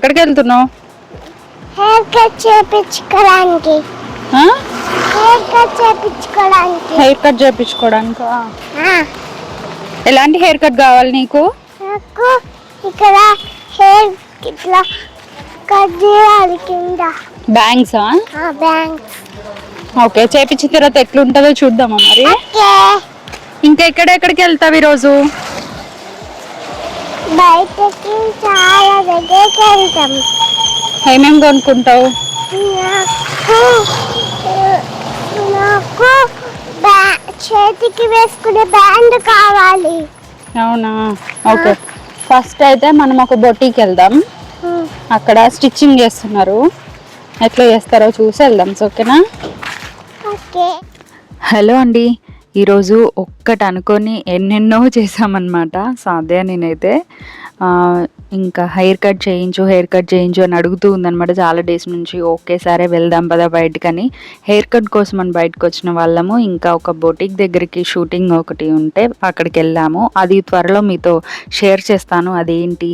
ఎక్కడికి వెళ్తున్నావు? Hair cut చేయించుకోవడానికి. హెయిర్ కట్ చేయించుకోవడానికి. ఎలాంటి హెయిర్ కట్ కావాలి నీకు? నాకు ఇక్కడ హెయిర్ ఇట్లా కట్ చేయాలి కింద. బ్యాంగ్సా? బ్యాంగ్స్. ఓకే, చేయించిన తర్వాత ఎట్లుంటుందో చూద్దామా మరి. ఇంకా ఎక్కడికి వెళ్తావు ఈరోజు? బయటకి చాలా దగ్గరికి వెళ్తాం. ఏమేమి కొనుక్కుంటావు? నాకు చేతికి వేసుకునే బ్యాండ్ కావాలి. అవునా, ఓకే. ఫస్ట్ అయితే మనం ఒక బొటీకి వెళ్దాం. అక్కడ స్టిచ్చింగ్ చేస్తున్నారు, ఎట్లా చేస్తారో చూసి వెళ్దాం. ఓకేనా? ఓకే. హలో అండి, ఈరోజు ఒక్కటి అనుకొని ఎన్నెన్నో చేసామన్నమాట. సాధ్య నేనైతే ఇంకా హెయిర్ కట్ చేయించు అని అడుగుతూ ఉందన్నమాట చాలా డేస్ నుంచి. ఓకే సరే వెళ్దాం పదా బయటకని హెయిర్ కట్ కోసం అని బయటకు వచ్చిన వాళ్ళము. ఇంకా ఒక బొటిక్ దగ్గరికి షూటింగ్ ఒకటి ఉంటే అక్కడికి వెళ్ళాము. అది త్వరలో మీతో షేర్ చేస్తాను, అదేంటి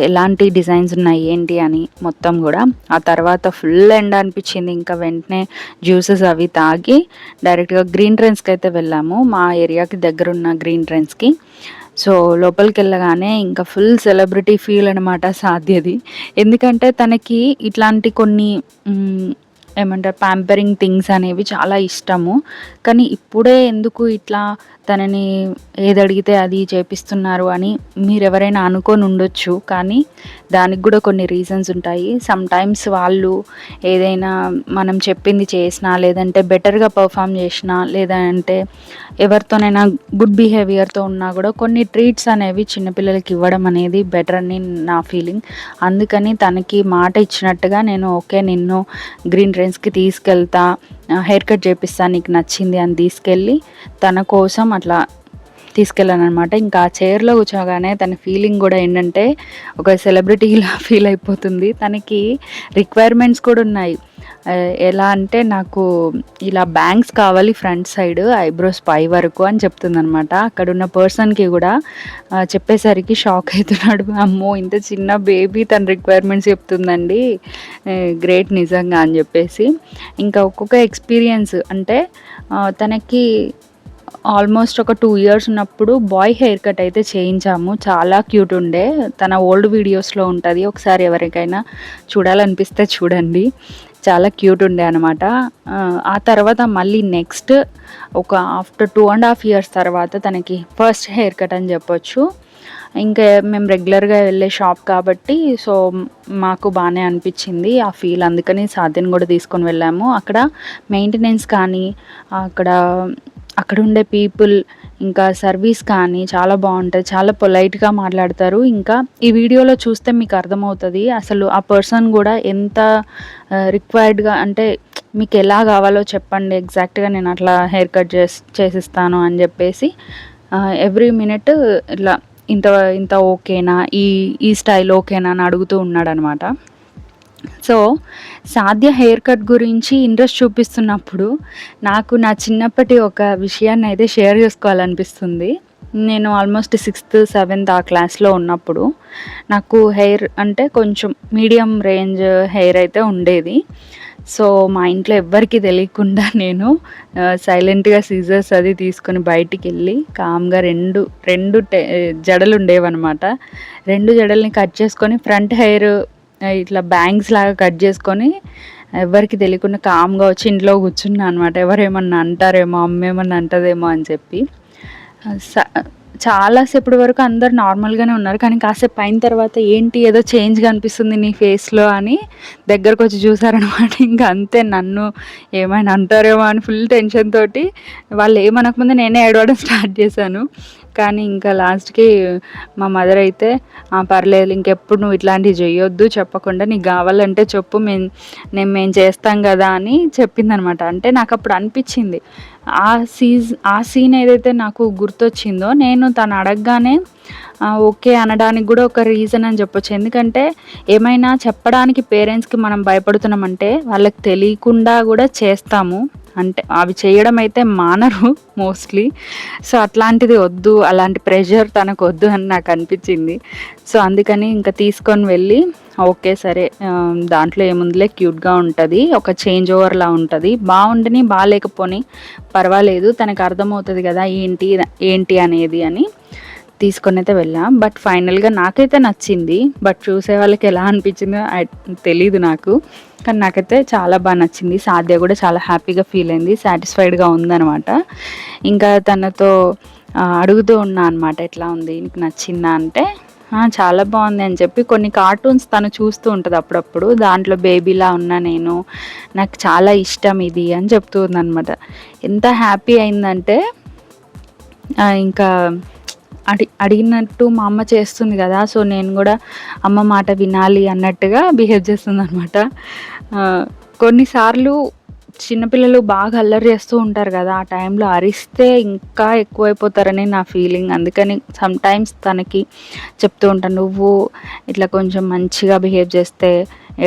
ఎలాంటి డిజైన్స్ ఉన్నాయి ఏంటి అని మొత్తం కూడా. ఆ తర్వాత ఫుల్ ఎండ అనిపించింది, ఇంకా వెంటనే జ్యూసెస్ అవి తాగి డైరెక్ట్గా గ్రీన్ ట్రెండ్స్కి అయితే వెళ్ళాము, మా ఏరియాకి దగ్గరున్న గ్రీన్ ట్రెండ్స్కి. సో లోపలికి వెళ్ళగానే ఇంకా ఫుల్ సెలబ్రిటీ ఫీల్ అనమాట సాధ్యది. ఎందుకంటే తనకి ఇట్లాంటి కొన్ని ఏమంటారు ప్యాంపరింగ్ థింగ్స్ అనేవి చాలా ఇష్టము. కానీ ఇప్పుడే ఎందుకు ఇట్లా తనని ఏది అడిగితే అది చేపిస్తున్నారు అని మీరు ఎవరైనా అనుకొని ఉండొచ్చు. కానీ దానికి కూడా కొన్ని రీజన్స్ ఉంటాయి. సమ్ టైమ్స్ వాళ్ళు ఏదైనా మనం చెప్పింది చేసినా, లేదంటే బెటర్గా పర్ఫామ్ చేసినా, లేదంటే ఎవరితోనైనా గుడ్ బిహేవియర్తో ఉన్నా కూడా కొన్ని ట్రీట్స్ అనేవి చిన్నపిల్లలకి ఇవ్వడం అనేది బెటర్ అని నా ఫీలింగ్. అందుకని తనకి మాట ఇచ్చినట్టుగా నేను ఓకే నిన్ను గ్రీన్ ట్రెండ్స్కి తీసుకెళ్తా, హెయిర్ కట్ చేపిస్తాను నీకు నచ్చింది అని తీసుకెళ్ళి తన కోసం అట్లా తీసుకెళ్ళాను అనమాట. ఇంకా ఆ చైర్లో కూర్చోగానే తన ఫీలింగ్ కూడా ఏంటంటే ఒక సెలబ్రిటీలా ఫీల్ అయిపోతుంది. తనకి రిక్వైర్మెంట్స్ కూడా ఉన్నాయి. ఎలా అంటే నాకు ఇలా బ్యాంగ్స్ కావాలి ఫ్రంట్ సైడ్ ఐబ్రోస్ పై వరకు అని చెప్తుంది అనమాట. అక్కడ ఉన్న పర్సన్కి కూడా చెప్పేసరికి షాక్ అవుతున్నాడు. అమ్మో ఇంత చిన్న బేబీ తన రిక్వైర్మెంట్స్ చెప్తుందండి, గ్రేట్ నిజంగా అని చెప్పేసి. ఇంకా ఒక్కొక్క ఎక్స్పీరియన్స్ అంటే తనకి ఆల్మోస్ట్ ఒక 2 years ఉన్నప్పుడు బాయ్ హెయిర్ కట్ అయితే చేయించాము. చాలా క్యూట్ ఉండే, తన ఓల్డ్ వీడియోస్లో ఉంటుంది, ఒకసారి ఎవరికైనా చూడాలనిపిస్తే చూడండి. చాలా క్యూట్ ఉండే అనమాట. ఆ తర్వాత మళ్ళీ నెక్స్ట్ ఒక ఆఫ్టర్ 2.5 years తర్వాత తనకి ఫస్ట్ హెయిర్ కట్ అని చెప్పొచ్చు. ఇంకా మేము రెగ్యులర్గా వెళ్ళే షాప్ కాబట్టి సో మాకు బాగానే అనిపించింది ఆ ఫీల్. అందుకని సాధ్యని కూడా తీసుకొని వెళ్ళాము. అక్కడ మెయింటెనెన్స్ కానీ అక్కడ ఉండే పీపుల్ ఇంకా సర్వీస్ కానీ చాలా బాగుంటుంది, చాలా పొలైట్గా మాట్లాడతారు. ఇంకా ఈ వీడియోలో చూస్తే మీకు అర్థమవుతుంది అసలు ఆ పర్సన్ కూడా ఎంత రిక్వైర్డ్గా, అంటే మీకు ఎలా కావాలో చెప్పండి ఎగ్జాక్ట్గా నేను అట్లా హెయిర్ కట్ చేసిస్తాను అని చెప్పేసి ఎవ్రీ మినిట్ ఇట్లా ఇంత ఓకేనా, ఈ స్టైల్ ఓకేనా అని అడుగుతూ ఉన్నాడు అనమాట. సో సాధ్య హెయిర్ కట్ గురించి ఇంట్రెస్ట్ చూపిస్తున్నప్పుడు నాకు నా చిన్నప్పటి ఒక విషయాన్ని అయితే షేర్ చేసుకోవాలనిపిస్తుంది. నేను ఆల్మోస్ట్ 6th 7th ఆ క్లాస్లో ఉన్నప్పుడు నాకు హెయిర్ అంటే కొంచెం మీడియం రేంజ్ హెయిర్ అయితే ఉండేది. సో మా ఇంట్లో ఎవ్వరికి తెలియకుండా నేను సైలెంట్గా సీజర్స్ అది తీసుకొని బయటికి వెళ్ళి కామ్గా రెండు జడలు ఉండేవన్నమాట. 2 జడల్ని కట్ చేసుకొని ఫ్రంట్ హెయిర్ ఇట్లా బ్యాంగ్స్ లాగా కట్ చేసుకొని ఎవరికి తెలియకుండా కామ్గా వచ్చి ఇంట్లో కూర్చున్నా అనమాట. ఎవరేమన్నా అంటారేమో, అమ్మ ఏమన్నా అంటదేమో అని చెప్పి. చాలాసేపటి వరకు అందరు నార్మల్గానే ఉన్నారు, కానీ కాసేపు అయిన తర్వాత ఏంటి ఏదో చేంజ్ కనిపిస్తుంది నీ ఫేస్లో అని దగ్గరకు వచ్చి చూసారనమాట. ఇంకా అంతే, నన్ను ఏమైనా అంటారేమో అని ఫుల్ టెన్షన్ తోటి వాళ్ళు ఏమనకముందే నేనే ఏడవడం స్టార్ట్ చేశాను. కానీ ఇంకా లాస్ట్కి మా మదర్ అయితే పర్లేదు ఇంకెప్పుడు నువ్వు ఇట్లాంటివి చేయొద్దు, చెప్పకుండా నీకు కావాలంటే చెప్పు మేము చేస్తాం కదా అని చెప్పిందనమాట. అంటే నాకు అప్పుడు అనిపించింది ఆ సీన్ ఏదైతే నాకు గుర్తొచ్చిందో నేను తను అడగగానే ఓకే అనడానికి కూడా ఒక రీజన్ అని చెప్పొచ్చు. ఎందుకంటే ఏమైనా చెప్పడానికి పేరెంట్స్కి మనం భయపడుతున్నామంటే వాళ్ళకి తెలియకుండా కూడా చేస్తాము. అంటే అవి చేయడం అయితే మానరు మోస్ట్లీ. సో అట్లాంటిది వద్దు, అలాంటి ప్రెషర్ తనకు వద్దు అని నాకు అనిపించింది. సో అందుకని ఇంకా తీసుకొని వెళ్ళి ఓకే సరే దాంట్లో ఏముందిలే, క్యూట్గా ఉంటుంది, ఒక చేంజ్ ఓవర్లా ఉంటుంది, బాగుండని బాగాలేకపోని పర్వాలేదు, తనకు అర్థమవుతుంది కదా ఏంటి ఏంటి అనేది అని తీసుకొని అయితే వెళ్ళాం. బట్ ఫైనల్గా నాకైతే నచ్చింది. బట్ చూసే వాళ్ళకి ఎలా అనిపించిందో తెలీదు నాకు, కానీ నాకైతే చాలా బాగా నచ్చింది. సాధ్య కూడా చాలా హ్యాపీగా ఫీల్ అయింది, సాటిస్ఫైడ్గా ఉందనమాట. ఇంకా తనతో అడుగుతూ ఉన్నా అనమాట, ఎట్లా ఉంది నీకు నచ్చిందా అంటే చాలా బాగుంది అని చెప్పి. కొన్ని కార్టూన్స్ తను చూస్తూ ఉంటుంది అప్పుడప్పుడు, దాంట్లో బేబీలా ఉన్నా నేను, నాకు చాలా ఇష్టం ఇది అని చెప్తూ ఉందనమాట. ఎంత హ్యాపీ అయిందంటే ఇంకా అడిగినట్టు మా అమ్మ చేస్తుంది కదా, సో నేను కూడా అమ్మ మాట వినాలి అన్నట్టుగా బిహేవ్ చేస్తుంది అనమాట. కొన్నిసార్లు చిన్నపిల్లలు బాగా అల్లరి చేస్తూ ఉంటారు కదా, ఆ టైంలో అరిస్తే ఇంకా ఎక్కువైపోతారని నా ఫీలింగ్. అందుకని సమ్టైమ్స్ తనకి చెప్తూ ఉంటాను, నువ్వు ఇట్లా కొంచెం మంచిగా బిహేవ్ చేస్తే,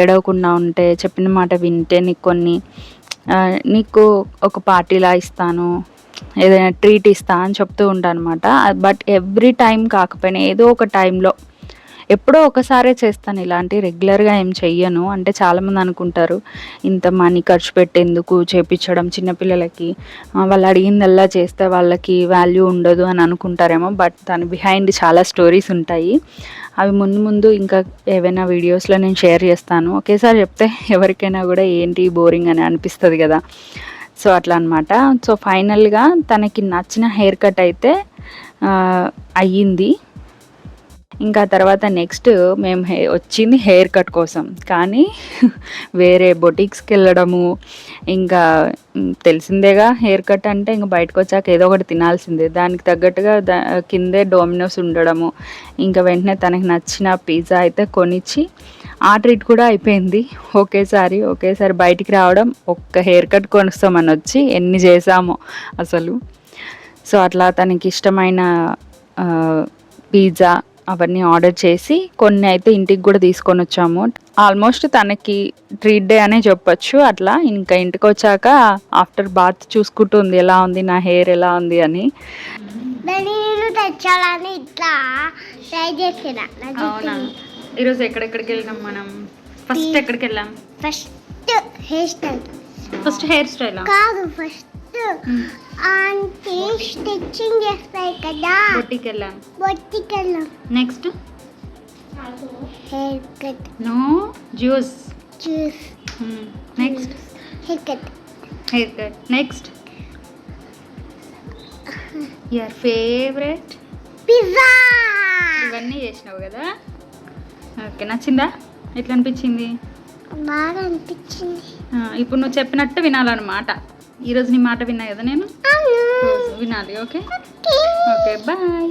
ఏడవకుండా ఉంటే, చెప్పిన మాట వింటే నీకు ఒక పార్టీలా ఇస్తాను, ఏదైనా ట్రీట్ ఇస్తా అని చెప్తూ ఉంటాను అనమాట. బట్ ఎవ్రీ టైం కాకపోయినా ఏదో ఒక టైంలో, ఎప్పుడో ఒకసారే చేస్తాను ఇలాంటి, రెగ్యులర్గా ఏం చెయ్యను. అంటే చాలామంది అనుకుంటారు ఇంత మనీ ఖర్చు పెట్టేందుకు చేపించడం చిన్నపిల్లలకి, వాళ్ళు అడిగిందల్లా చేస్తే వాళ్ళకి వాల్యూ ఉండదు అని అనుకుంటారేమో. బట్ దాని బిహైండ్ చాలా స్టోరీస్ ఉంటాయి. అవి ముందు ఇంకా ఏవైనా వీడియోస్లో నేను షేర్ చేస్తాను. ఒకేసారి చెప్తే ఎవరికైనా కూడా ఏంటి బోరింగ్ అని అనిపిస్తుంది కదా, సో అట్లా అనమాట. సో ఫైనల్గా తనకి నచ్చిన హెయిర్ కట్ అయితే అయ్యింది. ఇంకా తర్వాత నెక్స్ట్ మేము వచ్చింది హెయిర్ కట్ కోసం, కానీ వేరే బొటిక్స్కి వెళ్ళడము, ఇంకా తెలిసిందేగా హెయిర్ కట్ అంటే ఇంకా బయటకు వచ్చాక ఏదో ఒకటి తినాల్సిందే, దానికి తగ్గట్టుగా కిందే డోమినోస్ ఉండడము. ఇంకా వెంటనే తనకి నచ్చిన పిజ్జా అయితే కొనిచ్చి ఆ ట్రీట్ కూడా అయిపోయింది. ఒకేసారి బయటికి రావడం, ఒక్క హెయిర్ కట్ కొనుస్తామని వచ్చి ఎన్ని చేసామో అసలు. సో అట్లా తనకి ఇష్టమైన పిజ్జా అవన్నీ ఆర్డర్ చేసి కొన్ని అయితే ఇంటికి కూడా తీసుకొని వచ్చాము. ఆల్మోస్ట్ తనకి ట్రీట్ డే అనే చెప్పొచ్చు. అట్లా ఇంకా ఇంటికి వచ్చాక ఆఫ్టర్ బాత్ చూసుకుంటుంది ఎలా ఉంది నా హెయిర్ ఎలా ఉంది అని. తెచ్చాలని ఇట్లా ట్రై చేసిన. ఈరోజు ఎక్కడెక్కడికి వెళ్ళినాం మనం? ఫస్ట్ ఎక్కడికి వెళ్ళాం? ఫస్ట్ హెయిర్ స్టైల్ కాదు, ఫస్ట్ ఆంటీ స్టిచ్చింగ్ చేస్తాయి కదా, బొట్టికి వెళ్ళాం. Next haircut. No juice. Next haircut. Next your favourite pizza. ఇవన్నీ చేసినావు కదా. ఓకే, నచ్చిందా? ఎట్లా అనిపించింది? బాగా అనిపించింది. ఇప్పుడు నువ్వు చెప్పినట్టు వినాలన్నమాట. ఈరోజు నీ మాట విన్నా కదా నేను, వినాలి. Okay bye.